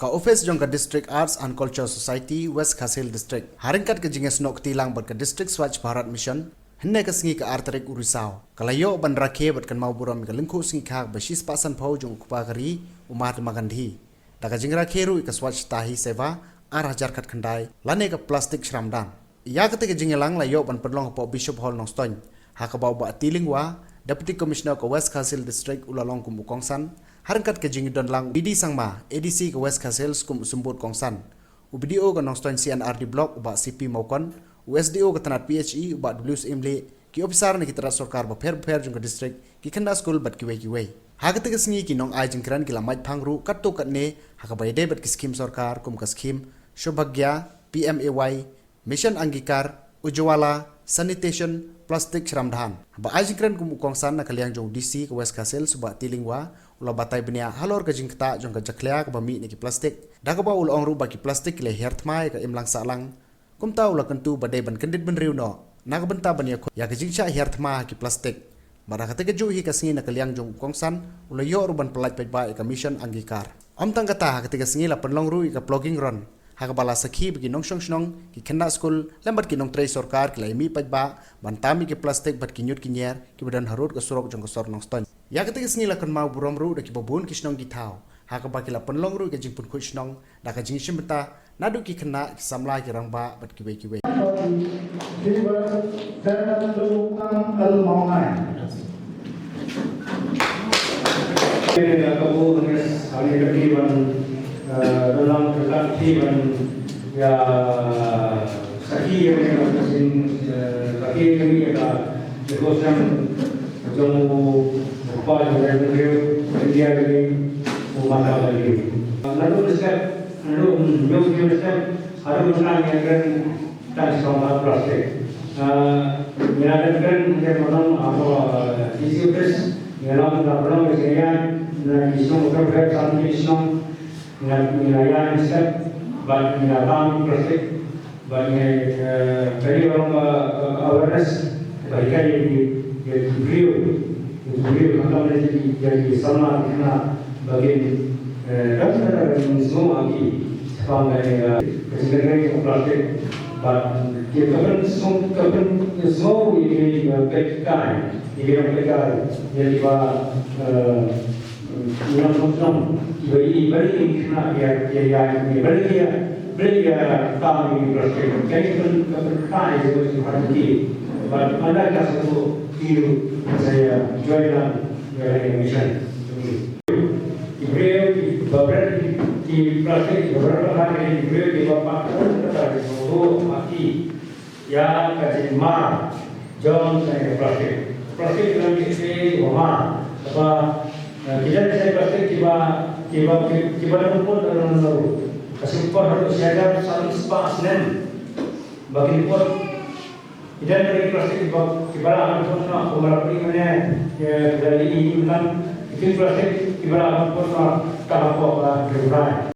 ka office jong ka District Arts and Culture Society West Khasil District. Haringkat ke jinges nok tilang ber ka District Swachh Bharat Mission. Henne ka Sngi ka artarik urisau. Kalayo ban Rakhe bat kan mau buram ka lingku Sngi khak bashis pasan phau jong kupakari Mahatma Gandhi. Daga jing Rakhe ru ka Swachh tahi seva ar hajar khat khandai lane ka plastik shramdan. Ya ka te ka jingelang layo ban perlong po Bishop Hall nong stoin. Ha ka bau ba tilingwa Deputy Commissioner ke West Khasil District ulalong kum Kongsan. Haringkat ke jingi don lang BD Sangma ADC ke West Khasil kum sumbut Kongsan. UBDO ke nong stoin CNRD block uba CP maukon. USDO ke tanat PHE uba WSM le ki officer ni kitara sarkar ba pher jong ke district ki khanda school bat kiwei. Hagate ke Sngi ki nong ai jingkran ki lamait phangru katto katne haka bayde bat ki scheme sarkar kum ka scheme sngewbha PMAY mission angikar ujwala sanitation plastik shramdhan ba ai jingkran kum Kongsan na kaliang jong DC ke West Khasil suba tilingwa ula batai benia halor ke jingkta jong ka jaklia ke bami ni ki plastik daga ba ulong ru ba ki plastik le herthmai ka imlang salang kum ta ula kentu badai ban kendit ben riu no naga benta bania ya ke jingcha herthma ki plastik bara kate ke ju hi ka Sngi na kaliang jong Kongsan ula yo ruban pelaj pej ba ka mission angikar om tang kata kate ke Sngi la penlong ru ka plugging run ha ka bala sakhi bagi nong snong ki khanda school lambat ki nong trai sarkar ki lai mi pej ba bantami ki plastik bat ki nyut ki nyer ki badan harut ka surok jong ka sor nong ston ya kate ke Sngi la kan mau burom ru da ki babun ki snong ki thau ha ka ba ki la penlong ru ka jingpun khu snong da ka jingpynbna nadu ki khna ki samla ki rangba bat ki wei dalam kelantiban ya sakhi yang kasin sakhi kami ada ekosan jom apa yang India ini umat lagi lalu step lalu new step harus menang yang dan sama plastik menyarankan yang mana apa isu pres yang orang bersedia dan isu motor transition nilaian step bagi nilaian plastik bagi very long awareness bagi yang diberi kalau jadi sama kita bagi dan semua lagi sebagai kesenjangan plastik dan kita kan semua ini pekai jadi yang macam beri kena beri kami plastik kita kai seperti hari pada kasus itu saya join dalam mission beri di plastik beberapa hari beri di bapak dari seluruh mati yang kasih mar jangan saya plastik dalam isi rumah apa kita saya plastik tiba pun dalam lalu kasih pun harus siaga saling spas nen bagi pun tidak dari plastik tiba pun nak pemerintah mana dari ini kan itu plastik tiba pun nak kahapok lah